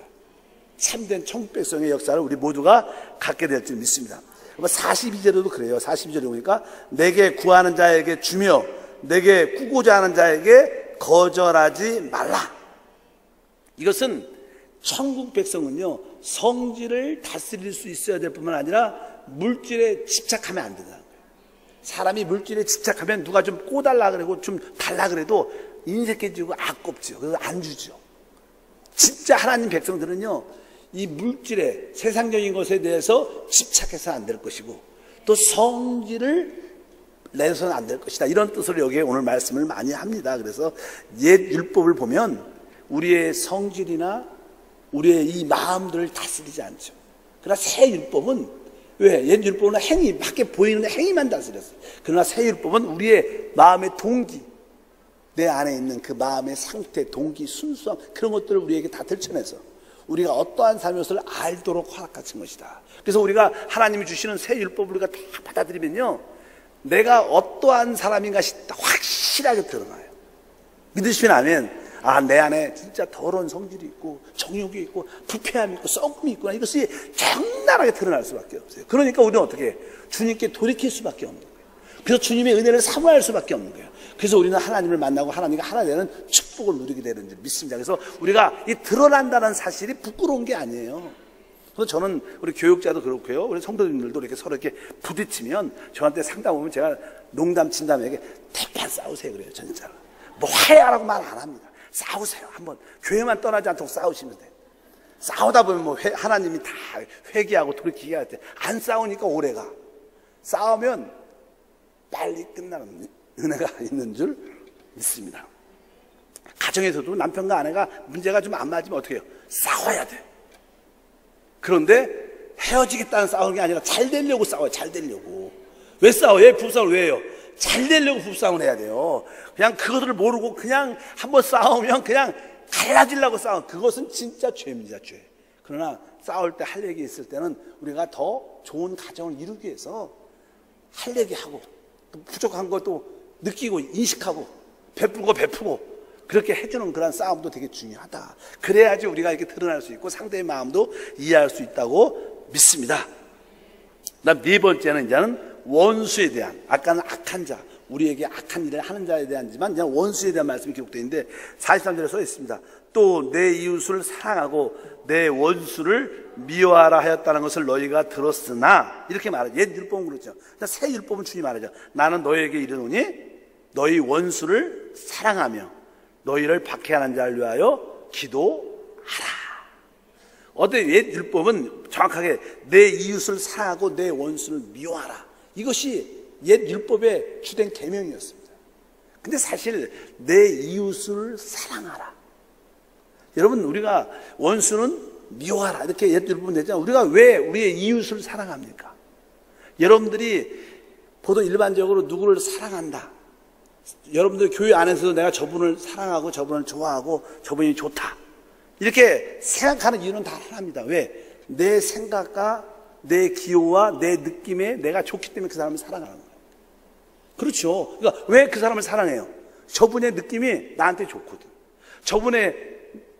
Speaker 2: 참된 천국 백성의 역사를 우리 모두가 갖게 될 줄 믿습니다. 42절에도 그래요. 42절에 보니까 내게 구하는 자에게 주며 내게 꾸고자 하는 자에게 거절하지 말라. 이것은 천국 백성은요, 성질을 다스릴 수 있어야 될 뿐만 아니라 물질에 집착하면 안 된다는 거예요. 사람이 물질에 집착하면 누가 좀 꼬달라 그러고 좀 달라 그래도 인색해지고 아깝죠. 그래서 안 주죠. 진짜 하나님 백성들은요, 이 물질에 세상적인 것에 대해서 집착해서 안 될 것이고 또 성질을 내서는 안 될 것이다. 이런 뜻으로 여기에 오늘 말씀을 많이 합니다. 그래서 옛 율법을 보면 우리의 성질이나 우리의 이 마음들을 다스리지 않죠. 그러나 새 율법은 왜? 옛 율법은 행위, 밖에 보이는 행위만 다스렸어요. 그러나 새 율법은 우리의 마음의 동기, 내 안에 있는 그 마음의 상태, 동기, 순수함, 그런 것들을 우리에게 다 들춰내서 우리가 어떠한 삶의 것을 알도록 허락하신 것이다. 그래서 우리가 하나님이 주시는 새 율법을 우리가 다 받아들이면요, 내가 어떠한 사람인가 확실하게 드러나요. 믿으시면 아멘. 아, 내 안에 진짜 더러운 성질이 있고 정욕이 있고 부패함이 있고 썩음이 있구나. 이것이 적나라하게 드러날 수밖에 없어요. 그러니까 우리는 어떻게 해요? 주님께 돌이킬 수밖에 없는 거예요. 그래서 주님의 은혜를 사모할 수밖에 없는 거예요. 그래서 우리는 하나님을 만나고 하나님과 하나 되는 축복을 누리게 되는 줄 믿습니다. 그래서 우리가 이 드러난다는 사실이 부끄러운 게 아니에요. 그래서 저는 우리 교육자도 그렇고요, 우리 성도님들도 이렇게 서로 이렇게 부딪히면 저한테 상담 오면 제가 농담 진담에게 대판 싸우세요 그래요. 진짜로 뭐 화해하라고 말 안 합니다. 싸우세요. 한번 교회만 떠나지 않도록 싸우시면 돼요. 싸우다 보면 뭐 하나님이 다 회개하고 돌이키게 할 때 안 싸우니까 오래가. 싸우면 빨리 끝나는 은혜가 있는 줄 믿습니다. 가정에서도 남편과 아내가 문제가 좀 안 맞으면 어떻게 해요? 싸워야 돼요. 그런데 헤어지겠다는 싸우는 게 아니라 잘 되려고 싸워요. 잘 되려고. 왜 싸워요? 부부싸움을 왜 해요? 잘 되려고 부부싸움을 해야 돼요. 그냥 그것을 모르고 그냥 한번 싸우면 그냥 갈라지려고 싸워. 그것은 진짜 죄입니다. 죄. 그러나 싸울 때 할 얘기 있을 때는 우리가 더 좋은 가정을 이루기 위해서 할 얘기하고 또 부족한 것도 느끼고 인식하고 베푼 거 베푸고 그렇게 해주는 그런 싸움도 되게 중요하다. 그래야지 우리가 이렇게 드러날 수 있고 상대의 마음도 이해할 수 있다고 믿습니다. 그다음 네 번째는 이제는 원수에 대한, 아까는 악한 자, 우리에게 악한 일을 하는 자에 대한지만 이제 원수에 대한 말씀이 기록되어 있는데 43절에 써 있습니다. 또 내 이웃을 사랑하고 내 원수를 미워하라 하였다는 것을 너희가 들었으나, 이렇게 말해요. 옛 율법은 그렇죠. 새 율법은 주님 말하죠. 나는 너희에게 이르노니 너희 원수를 사랑하며 너희를 박해하는 자를 위하여 기도하라. 어때? 옛 율법은 정확하게 내 이웃을 사랑하고 내 원수를 미워하라. 이것이 옛 율법의 주된 계명이었습니다. 근데 사실 내 이웃을 사랑하라. 여러분, 우리가 원수는 미워하라 이렇게 옛 율법은 되잖아요. 우리가 왜 우리의 이웃을 사랑합니까? 여러분들이 보통 일반적으로 누구를 사랑한다, 여러분들 교회 안에서도 내가 저분을 사랑하고 저분을 좋아하고 저분이 좋다 이렇게 생각하는 이유는 다 하나입니다. 왜? 내 생각과 내 기호와 내 느낌에 내가 좋기 때문에 그 사람을 사랑하는 거예요. 그렇죠. 그러니까 왜 그 사람을 사랑해요? 저분의 느낌이 나한테 좋거든. 저분의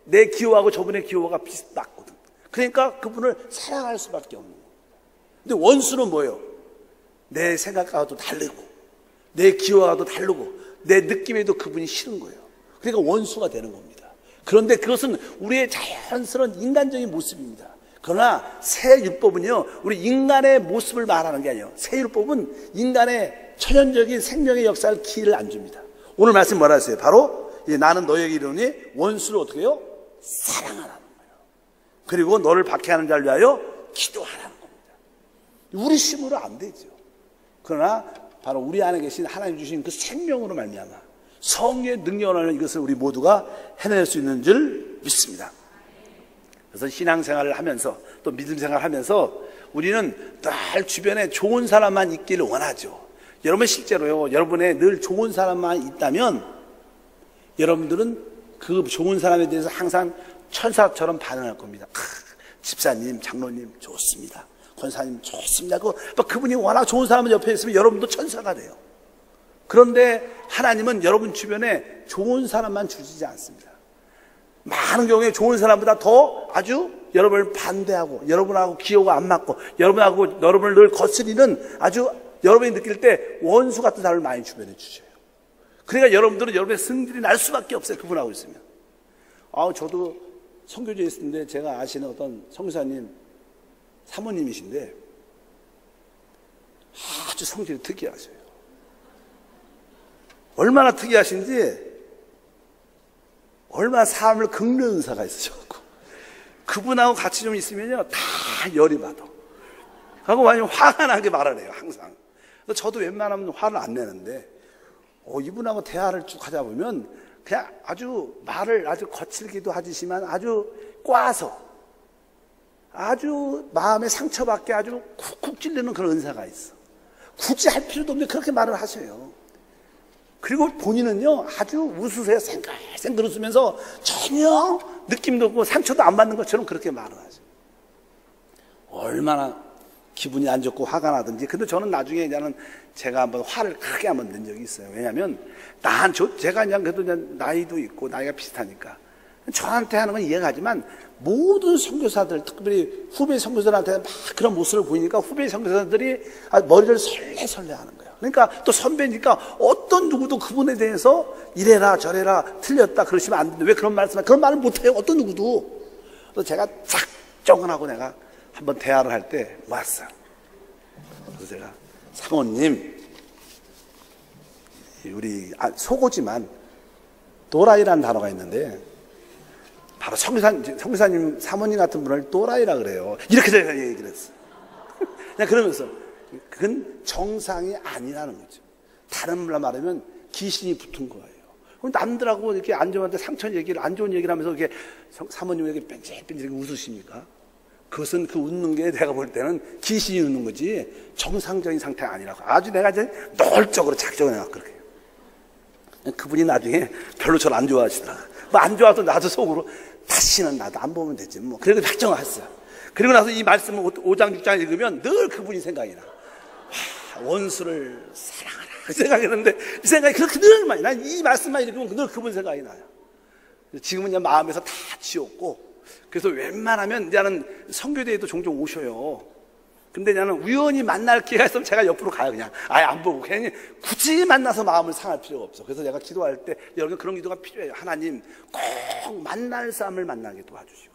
Speaker 2: 내 기호하고 저분의 기호가 맞거든. 그러니까 그분을 사랑할 수밖에 없는 거예요. 근데 원수는 뭐예요? 내 생각과도 다르고 내 기호와도 다르고 내 느낌에도 그분이 싫은 거예요. 그러니까 원수가 되는 겁니다. 그런데 그것은 우리의 자연스러운 인간적인 모습입니다. 그러나 새 율법은요, 우리 인간의 모습을 말하는 게 아니에요. 새 율법은 인간의 천연적인 생명의 역사를 기회를 안 줍니다. 오늘 말씀 뭐라 했어요? 바로 나는 너에게 이르노니 원수를 어떻게 해요? 사랑하라는 거예요. 그리고 너를 박해하는 자를 위하여 기도하라는 겁니다. 우리 힘으로 안 되죠. 그러나 바로 우리 안에 계신 하나님 주신 그 생명으로 말미암아 성령의 능력을 이것을 우리 모두가 해낼 수 있는 줄 믿습니다. 그래서 신앙생활을 하면서 또 믿음생활을 하면서 우리는 늘 주변에 좋은 사람만 있기를 원하죠. 여러분 실제로요, 여러분의 늘 좋은 사람만 있다면 여러분들은 그 좋은 사람에 대해서 항상 천사처럼 반응할 겁니다. 집사님, 장로님 좋습니다. 권사님 좋습니다. 그분이 워낙 좋은 사람은 옆에 있으면 여러분도 천사가 돼요. 그런데 하나님은 여러분 주변에 좋은 사람만 주시지 않습니다. 많은 경우에 좋은 사람보다 더 아주 여러분을 반대하고 여러분하고 기호가 안 맞고 여러분을 늘 거스리는 아주 여러분이 느낄 때 원수 같은 사람을 많이 주변에 주셔요. 그러니까 여러분들은 여러분의 승질이 날 수밖에 없어요. 그분하고 있으면. 저도 선교지에 있었는데 제가 아시는 어떤 선교사님 사모님이신데 아주 성질이 특이하셔요. 얼마나 특이하신지 얼마나 사람을 긁는 은사가 있으셔갖고 그분하고 같이 좀 있으면요 다 열이 받아. 하고 많이 화가 나게 말을 해요. 항상. 저도 웬만하면 화를 안 내는데 이분하고 대화를 쭉 하다 보면 그냥 아주 말을 아주 거칠기도 하지만 아주 꽈서 아주 마음에 상처받게 아주 쿡쿡 찔리는 그런 은사가 있어. 굳이 할 필요도 없는데 그렇게 말을 하셔요. 그리고 본인은요 아주 웃으세요. 생글 웃으면서 전혀 느낌도 없고 상처도 안 받는 것처럼 그렇게 말을 하죠. 얼마나 기분이 안 좋고 화가 나든지. 근데 저는 나중에 제가 한번 화를 크게 한번 낸 적이 있어요. 왜냐하면 제가 그냥 그래도 그냥 나이도 있고 나이가 비슷하니까 저한테 하는 건 이해가지만 모든 선교사들, 특별히 후배 선교사들한테 막 그런 모습을 보이니까 후배 선교사들이 머리를 설레설레 하는 거예요. 그러니까 또 선배니까 어떤 누구도 그분에 대해서 이래라 저래라 틀렸다 그러시면 안 되는데 왜 그런 말을 못해요. 어떤 누구도. 그래서 제가 작정을 하고 내가 한번 대화를 할 때 왔어요. 그래서 제가 사모님, 우리 속오지만 또라이라는 단어가 있는데 바로 성교사님 사모님 같은 분을 또라이라 그래요. 이렇게 제가 얘기를 했어요. 그냥 그러면서 그건 정상이 아니라는 거죠. 다른 말로 말하면 귀신이 붙은 거예요. 그럼 남들하고 이렇게 안 좋은데 안 좋은 얘기를 하면서 이렇게 사모님에게 뺀질뺀질 웃으십니까? 그것은 그 웃는 게 내가 볼 때는 귀신이 웃는 거지 정상적인 상태가 아니라고. 아주 내가 이제 노골적으로 작정을 해갖고 그렇게. 그분이 나중에 별로 저를 안 좋아하시더라. 안 좋아서 나도 속으로 다시는 나도 안 보면 되지 뭐. 그리고 작정을 했어요. 그리고 나서 이 말씀을 5장 6장 읽으면 늘 그분이 생각이 나. 원수를 사랑하라 그 생각했는데 이 생각이 그렇게 늘 많이 난 이 말씀만 읽으면 늘 그분 생각이 나요. 지금은 그냥 마음에서 다 지웠고 그래서 웬만하면 이제는 선교대회도 종종 오셔요. 근데 나는 우연히 만날 기회가 있으면 제가 옆으로 가요. 그냥 아예 안 보고 괜히 굳이 만나서 마음을 상할 필요가 없어. 그래서 내가 기도할 때 여러분 그런 기도가 필요해요. 하나님 꼭 만날 사람을 만나게 도와주시고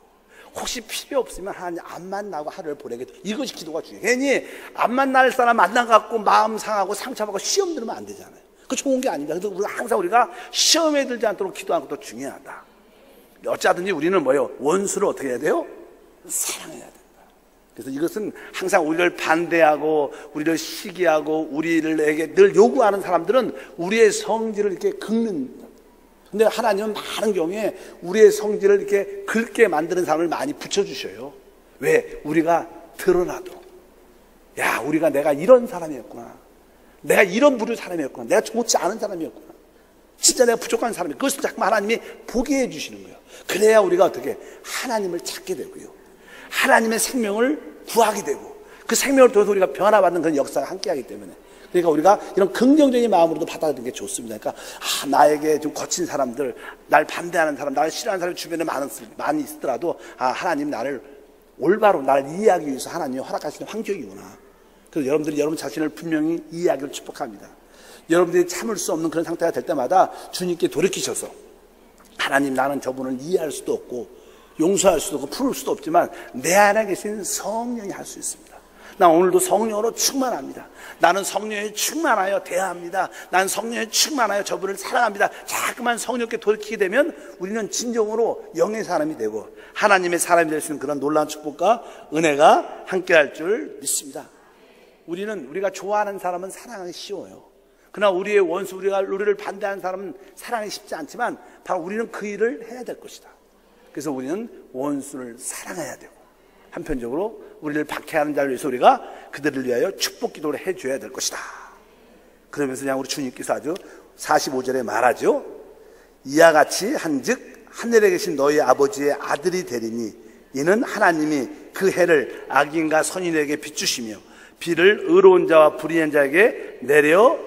Speaker 2: 혹시 필요 없으면 하나님 안 만나고 하루를 보내게 도 이것이 기도가 중요해요. 괜히 안 만날 사람 만나갖고 마음 상하고 상처받고 시험 들으면 안 되잖아요. 그거 좋은 게 아닙니다. 그래서 항상 우리가 시험에 들지 않도록 기도하는 것도 중요하다. 어찌하든지 우리는 뭐예요? 원수를 어떻게 해야 돼요? 사랑해야 된다. 그래서 이것은 항상 우리를 반대하고 우리를 시기하고 우리에게 늘 요구하는 사람들은 우리의 성질을 이렇게 긁는. 근데 하나님은 많은 경우에 우리의 성질을 이렇게 긁게 만드는 사람을 많이 붙여주셔요. 왜? 우리가 드러나도 야 우리가 내가 이런 사람이었구나. 내가 이런 부류의 사람이었구나. 내가 좋지 않은 사람이었구나. 진짜 내가 부족한 사람이. 그것을 자꾸 하나님이 보게 해주시는 거예요. 그래야 우리가 어떻게 하나님을 찾게 되고요. 하나님의 생명을 구하게 되고 그 생명을 통해서 우리가 변화받는 그런 역사가 함께하기 때문에, 그러니까 우리가 이런 긍정적인 마음으로도 받아들이는 게 좋습니다. 그러니까 나에게 좀 거친 사람들, 날 반대하는 사람, 나를 싫어하는 사람이 주변에 많이 있더라도 하나님 나를 올바로 나를 이해하기 위해서 하나님이 허락하시는 환경이구나. 그래서 여러분들이 여러분 자신을 분명히 이해하기를 축복합니다. 여러분들이 참을 수 없는 그런 상태가 될 때마다 주님께 돌이키셔서, 하나님, 나는 저분을 이해할 수도 없고 용서할 수도 없고 풀을 수도 없지만 내 안에 계신 성령이 할 수 있습니다. 나 오늘도 성령으로 충만합니다. 나는 성령에 충만하여 대화합니다. 나는 성령에 충만하여 저분을 사랑합니다. 자꾸만 성령께 돌이키게 되면 우리는 진정으로 영의 사람이 되고 하나님의 사람이 될 수 있는 그런 놀라운 축복과 은혜가 함께할 줄 믿습니다. 우리가 좋아하는 사람은 사랑하기 쉬워요. 그러나 우리의 원수, 우리를 반대하는 사람은 사랑하기 쉽지 않지만 바로 우리는 그 일을 해야 될 것이다. 그래서 우리는 원수를 사랑해야 되고, 한편적으로 우리를 박해하는 자를 위해서 우리가 그들을 위하여 축복 기도를 해줘야 될 것이다. 그러면서 그냥 우리 주님께서 아주 45절에 말하죠. 이와 같이 한즉 하늘에 계신 너희 아버지의 아들이 되리니 이는 하나님이 그 해를 악인과 선인에게 비추시며 비를 의로운 자와 불의한 자에게 내려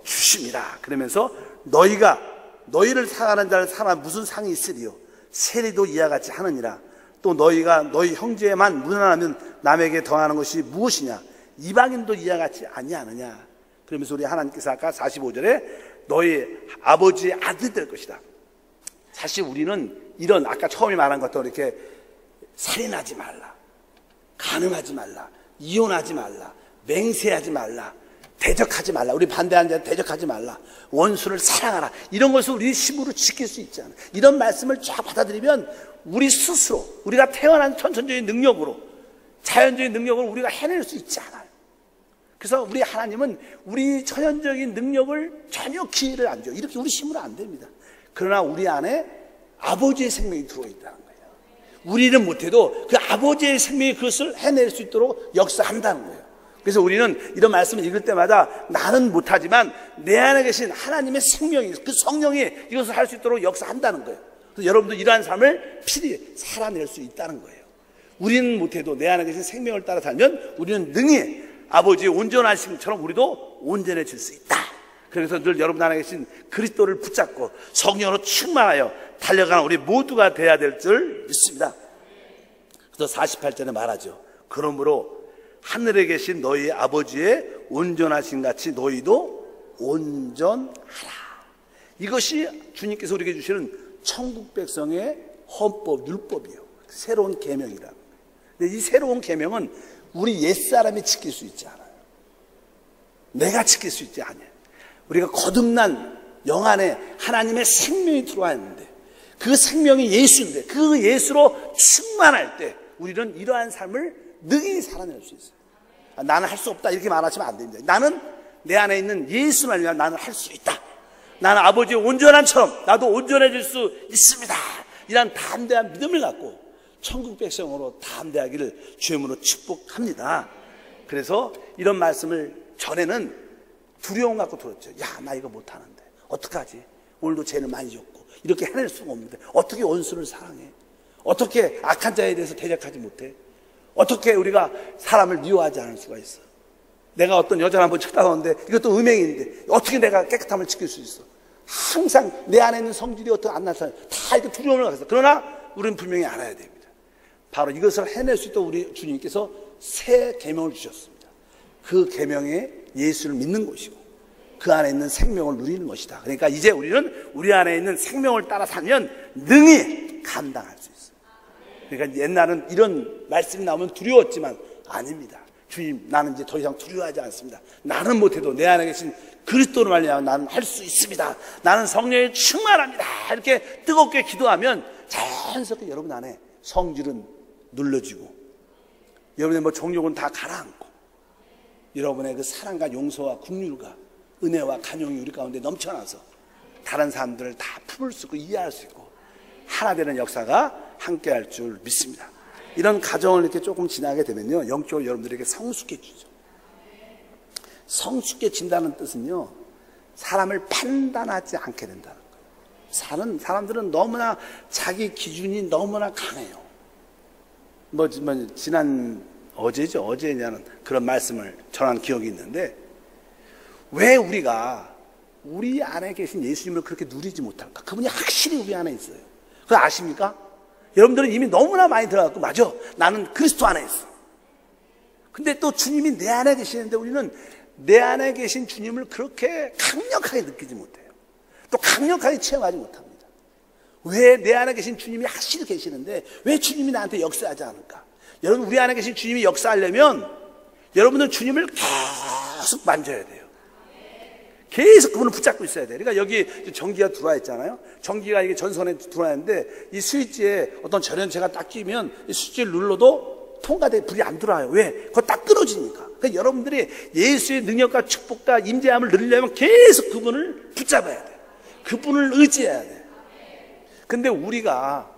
Speaker 2: 주심이라. 그러면서 너희를 사랑하는 자를 사랑하면 무슨 상이 있으리요? 세리도 이와 같이 하느니라. 또 너희가 너희 형제에만 무난하면 남에게 더하는 것이 무엇이냐? 이방인도 이와 같이 아니하느냐? 그러면서 우리 하나님께서 아까 45절에 너희 아버지의 아들이 될 것이다. 사실 우리는 이런 아까 처음에 말한 것도 이렇게 살인하지 말라, 간음하지 말라, 이혼하지 말라, 맹세하지 말라, 대적하지 말라, 우리 반대하는 자를 대적하지 말라, 원수를 사랑하라, 이런 것을 우리 힘으로 지킬 수 있지 않아요. 이런 말씀을 쫙 받아들이면 우리 스스로 우리가 태어난 천천적인 능력으로, 자연적인 능력으로 우리가 해낼 수 있지 않아요. 그래서 우리 하나님은 우리 천연적인 능력을 전혀 기회를 안 줘요. 이렇게 우리 힘으로 안 됩니다. 그러나 우리 안에 아버지의 생명이 들어있다는 거예요. 우리는 못해도 그 아버지의 생명이 그것을 해낼 수 있도록 역사한다는 거예요. 그래서 우리는 이런 말씀을 읽을 때마다 나는 못하지만 내 안에 계신 하나님의 생명이, 그 성령이 이것을 할 수 있도록 역사한다는 거예요. 그래서 여러분도 이러한 삶을 필히 살아낼 수 있다는 거예요. 우리는 못해도 내 안에 계신 생명을 따라 살면 우리는 능히 아버지의 온전하심처럼 우리도 온전해질 수 있다. 그래서 늘 여러분 안에 계신 그리스도를 붙잡고 성령으로 충만하여 달려가는 우리 모두가 돼야 될 줄 믿습니다. 그래서 48절에 말하죠. 그러므로 하늘에 계신 너희 아버지의 온전하신 같이 너희도 온전하라. 이것이 주님께서 우리에게 주시는 천국 백성의 헌법, 율법이요, 새로운 계명이라. 근데 이 새로운 계명은 우리 옛사람이 지킬 수 있지 않아요. 내가 지킬 수 있지 않아요. 우리가 거듭난 영 안에 하나님의 생명이 들어와 있는데, 그 생명이 예수인데 그 예수로 충만할 때 우리는 이러한 삶을 능히 살아낼 수 있어요. 나는 할 수 없다 이렇게 말하시면 안 됩니다. 나는 내 안에 있는 예수만 위하여 나는 할 수 있다. 나는 아버지의 온전함처럼 나도 온전해질 수 있습니다. 이런 담대한 믿음을 갖고 천국 백성으로 담대하기를 주님으로 축복합니다. 그래서 이런 말씀을 전에는 두려움 갖고 들었죠. 야, 나 이거 못하는데 어떡하지? 오늘도 죄를 많이 졌고 이렇게 해낼 수가 없는데 어떻게 원수를 사랑해? 어떻게 악한 자에 대해서 대적하지 못해? 어떻게 우리가 사람을 미워하지 않을 수가 있어? 내가 어떤 여자를 한번 쳐다보는데 이것도 음행인데 어떻게 내가 깨끗함을 지킬 수 있어? 항상 내 안에 있는 성질이 어떻게 안 나타나요? 다 이렇게 두려움을 갖고 있어. 그러나 우리는 분명히 알아야 됩니다. 바로 이것을 해낼 수 있도록 우리 주님께서 새 계명을 주셨습니다. 그 계명에 예수를 믿는 것이고 그 안에 있는 생명을 누리는 것이다. 그러니까 이제 우리는 우리 안에 있는 생명을 따라 살면 능히 감당할 수 있어요. 그러니까 옛날은 이런 말씀이 나오면 두려웠지만 아닙니다. 주님, 나는 이제 더 이상 두려워하지 않습니다. 나는 못해도 내 안에 계신 그리스도를 말미암아 나는 할 수 있습니다. 나는 성령에 충만합니다. 이렇게 뜨겁게 기도하면 자연스럽게 여러분 안에 성질은 눌러지고 여러분의 정욕은 다 가라앉고 여러분의 그 사랑과 용서와 긍휼과 은혜와 간용이 우리 가운데 넘쳐나서 다른 사람들을 다 품을 수 있고 이해할 수 있고 하나 되는 역사가 함께할 줄 믿습니다. 이런 가정을 이렇게 조금 지나게 되면요, 영적으로 여러분들에게 성숙해지죠. 성숙해진다는 뜻은요, 사람을 판단하지 않게 된다는 거예요. 사람들은 너무나 자기 기준이 너무나 강해요. 지난 어제냐는 그런 말씀을 전한 기억이 있는데, 왜 우리가 우리 안에 계신 예수님을 그렇게 누리지 못할까? 그분이 확실히 우리 안에 있어요. 그거 아십니까? 여러분들은 이미 너무나 많이 들어갔고, 맞아, 나는 그리스도 안에 있어. 근데 또 주님이 내 안에 계시는데 우리는 내 안에 계신 주님을 그렇게 강력하게 느끼지 못해요. 또 강력하게 체험하지 못합니다. 왜 내 안에 계신 주님이 확실히 계시는데 왜 주님이 나한테 역사하지 않을까? 여러분, 우리 안에 계신 주님이 역사하려면 여러분은 주님을 계속 만져야 돼요. 계속 그분을 붙잡고 있어야 돼요. 그러니까 여기 전기가 들어와 있잖아요. 전기가 이게 전선에 들어와 있는데 이 스위치에 어떤 전연체가 딱 끼면 이 스위치를 눌러도 통과돼 불이 안 들어와요. 왜? 그거 딱 끊어지니까. 그러니까 여러분들이 예수의 능력과 축복과 임재함을 누리려면 계속 그분을 붙잡아야 돼요. 그분을 의지해야 돼요. 근데 우리가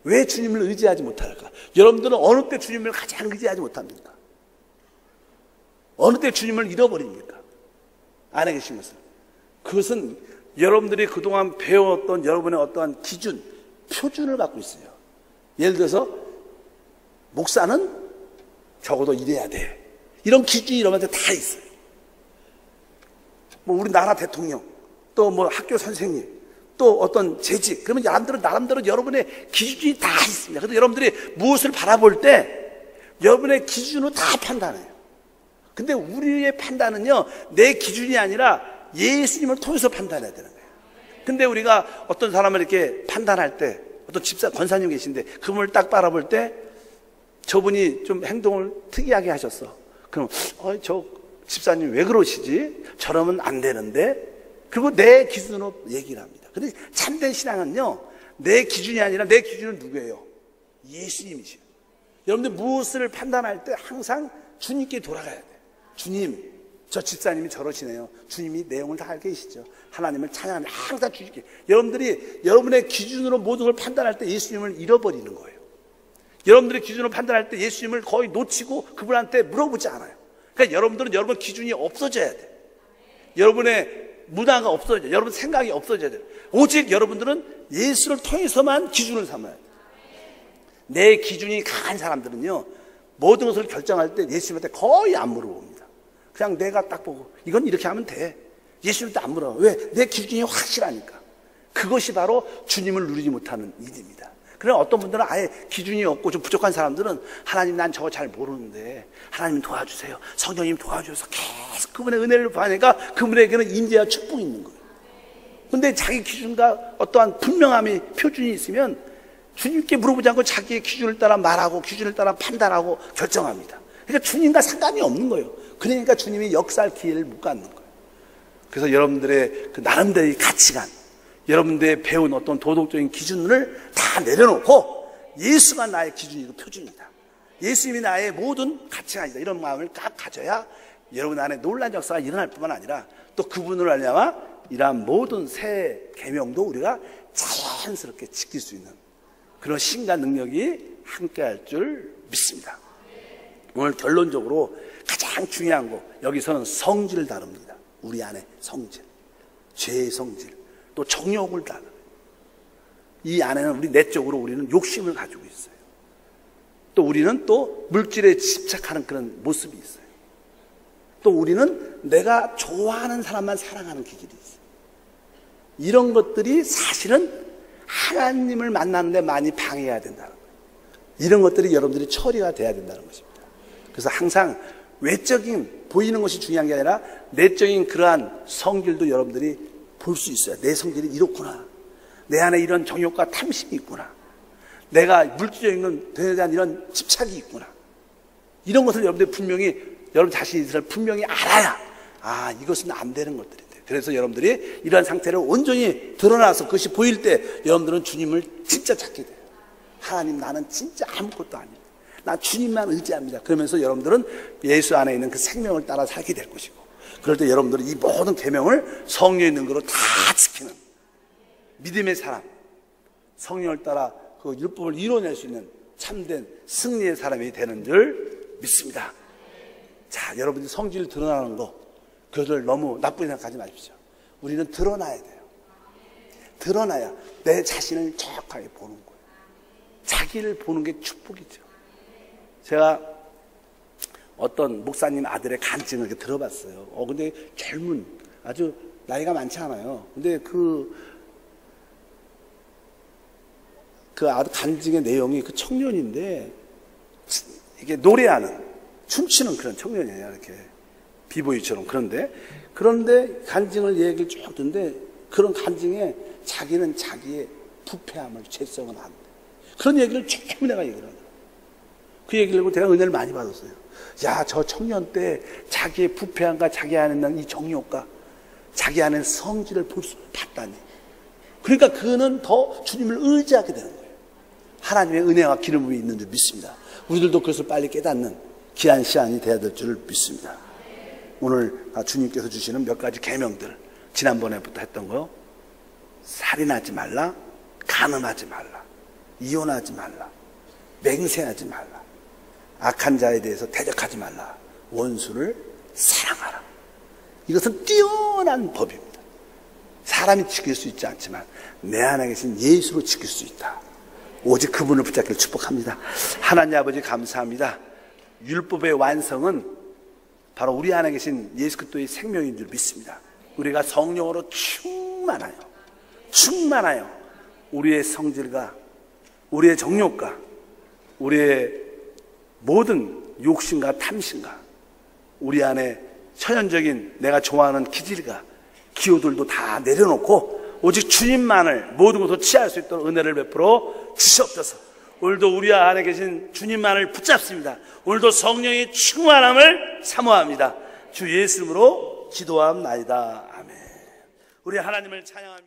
Speaker 2: 왜 주님을 의지하지 못할까? 여러분들은 어느 때 주님을 가장 의지하지 못합니까? 어느 때 주님을 잃어버립니까? 안에 계신 것은. 그것은 여러분들이 그동안 배웠던 여러분의 어떠한 기준, 표준을 갖고 있어요. 예를 들어서 목사는 적어도 이래야 돼. 이런 기준이 여러분한테 다 있어요. 뭐 우리나라 대통령, 또 뭐 학교 선생님, 또 어떤 재직, 그러면 나름대로 여러분의 기준이 다 있습니다. 그래서 여러분들이 무엇을 바라볼 때 여러분의 기준으로 다 판단해요. 근데 우리의 판단은요, 내 기준이 아니라 예수님을 통해서 판단해야 되는 거예요. 근데 우리가 어떤 사람을 이렇게 판단할 때, 어떤 집사, 권사님 계신데 그분을 딱 바라볼 때 저분이 좀 행동을 특이하게 하셨어. 그럼 저 집사님 왜 그러시지? 저러면 안 되는데. 그리고 내 기준으로 얘기를 합니다. 근데 참된 신앙은요, 내 기준이 아니라 내 기준은 누구예요? 예수님이시요. 여러분들 무엇을 판단할 때 항상 주님께 돌아가야 돼요. 주님, 저 집사님이 저러시네요. 주님이 내용을 다 알고 계시죠. 하나님을 찬양하면 항상 주님께. 여러분들이 여러분의 기준으로 모든 걸 판단할 때 예수님을 잃어버리는 거예요. 여러분들의 기준으로 판단할 때 예수님을 거의 놓치고 그분한테 물어보지 않아요. 그러니까 여러분들은 여러분 기준이 없어져야 돼요. 여러분의 문화가 없어져야 돼요. 여러분 생각이 없어져야 돼요. 오직 여러분들은 예수를 통해서만 기준을 삼아야 돼요. 내 기준이 강한 사람들은요, 모든 것을 결정할 때 예수님한테 거의 안 물어봅니다. 그냥 내가 딱 보고 이건 이렇게 하면 돼. 예수님한테 안 물어요. 왜? 내 기준이 확실하니까. 그것이 바로 주님을 누리지 못하는 일입니다. 그러나 어떤 분들은 아예 기준이 없고 좀 부족한 사람들은 하나님, 난 저거 잘 모르는데 하나님 도와주세요. 성령님 도와주셔서 계속 그분의 은혜를 받으니까 그분에게는 임재와 축복이 있는 거예요. 근데 자기 기준과 어떠한 분명함이, 표준이 있으면 주님께 물어보지 않고 자기의 기준을 따라 말하고 기준을 따라 판단하고 결정합니다. 그러니까 주님과 상관이 없는 거예요. 그러니까 주님이 역사할 기회를 못 갖는 거예요. 그래서 여러분들의 그 나름대로의 가치관, 여러분들의 배운 어떤 도덕적인 기준을 다 내려놓고 예수가 나의 기준이고 표준이다. 예수님이 나의 모든 가치관이다. 이런 마음을 딱 가져야 여러분 안에 놀라운 역사가 일어날 뿐만 아니라 또 그분을 알려면 이러한 모든 새 계명도 우리가 자연스럽게 지킬 수 있는 그런 신과 능력이 함께할 줄 믿습니다. 오늘 결론적으로 가장 중요한 거, 여기서는 성질을 다룹니다. 우리 안에 성질, 죄의 성질, 또 정욕을 다뤄요. 이 안에는 우리 내적으로 우리는 욕심을 가지고 있어요. 또 우리는 또 물질에 집착하는 그런 모습이 있어요. 또 우리는 내가 좋아하는 사람만 사랑하는 기질이 있어요. 이런 것들이 사실은 하나님을 만나는데 많이 방해해야 된다는 거예요. 이런 것들이 여러분들이 처리가 돼야 된다는 것입니다. 그래서 항상 외적인 보이는 것이 중요한 게 아니라 내적인 그러한 성질도 여러분들이 볼 수 있어요. 내 성질이 이렇구나. 내 안에 이런 정욕과 탐심이 있구나. 내가 물질적인 것에 대한 이런 집착이 있구나. 이런 것을 여러분들이 분명히 여러분 자신이 분명히 알아야 이것은 안 되는 것들인데. 그래서 여러분들이 이러한 상태를 온전히 드러나서 그것이 보일 때 여러분들은 주님을 진짜 찾게 돼요. 하나님, 나는 진짜 아무것도 아닙니다. 나 주님만 의지합니다. 그러면서 여러분들은 예수 안에 있는 그 생명을 따라 살게 될 것이고, 그럴 때 여러분들은 이 모든 계명을 성령의 능력으로 다 지키는 믿음의 사람, 성령을 따라 그 율법을 이뤄낼 수 있는 참된 승리의 사람이 되는 줄 믿습니다. 자, 여러분들 성질 드러나는 거, 그것을 너무 나쁘게 생각하지 마십시오. 우리는 드러나야 돼요. 드러나야 내 자신을 정확하게 보는 거예요. 자기를 보는 게 축복이죠. 제가 어떤 목사님 아들의 간증을 이렇게 들어봤어요. 근데 젊은, 아주 나이가 많지 않아요. 근데 그 아들 간증의 내용이 그 청년인데, 이게 노래하는, 춤추는 그런 청년이에요. 이렇게. 비보이처럼. 그런데 간증을 얘기를 쭉 듣는데, 그런 간증에 자기는 자기의 부패함을, 죄성은 안 돼. 그런 얘기를 쭉 내가 얘기를 하더라고요. 그 얘기를 하고 제가 은혜를 많이 받았어요. 야, 저 청년 때 자기의 부패함과 자기 안에 있는 이 정욕과 자기 안에 성질을 봤다니. 그러니까 그는 더 주님을 의지하게 되는 거예요. 하나님의 은혜와 기름 부음이 있는 줄 믿습니다. 우리들도 그것을 빨리 깨닫는 귀한 시간이 되어야 될 줄 믿습니다. 오늘 주님께서 주시는 몇 가지 계명들, 지난번에부터 했던 거, 살인하지 말라, 간음하지 말라, 이혼하지 말라, 맹세하지 말라, 악한 자에 대해서 대적하지 말라, 원수를 사랑하라. 이것은 뛰어난 법입니다. 사람이 지킬 수 있지 않지만 내 안에 계신 예수로 지킬 수 있다. 오직 그분을 붙잡기를 축복합니다. 하나님 아버지 감사합니다. 율법의 완성은 바로 우리 안에 계신 예수 그리스도의 생명인 줄 믿습니다. 우리가 성령으로 충만하여 우리의 성질과 우리의 정욕과 우리의 모든 욕심과 탐심과 우리 안에 천연적인 내가 좋아하는 기질과 기호들도 다 내려놓고 오직 주님만을 모든 것으로 취할 수 있도록 은혜를 베풀어 주시옵소서. 오늘도 우리 안에 계신 주님만을 붙잡습니다. 오늘도 성령의 충만함을 사모합니다. 주 예수 이름으로 기도함나이다. 아멘. 우리 하나님을 찬양합니다.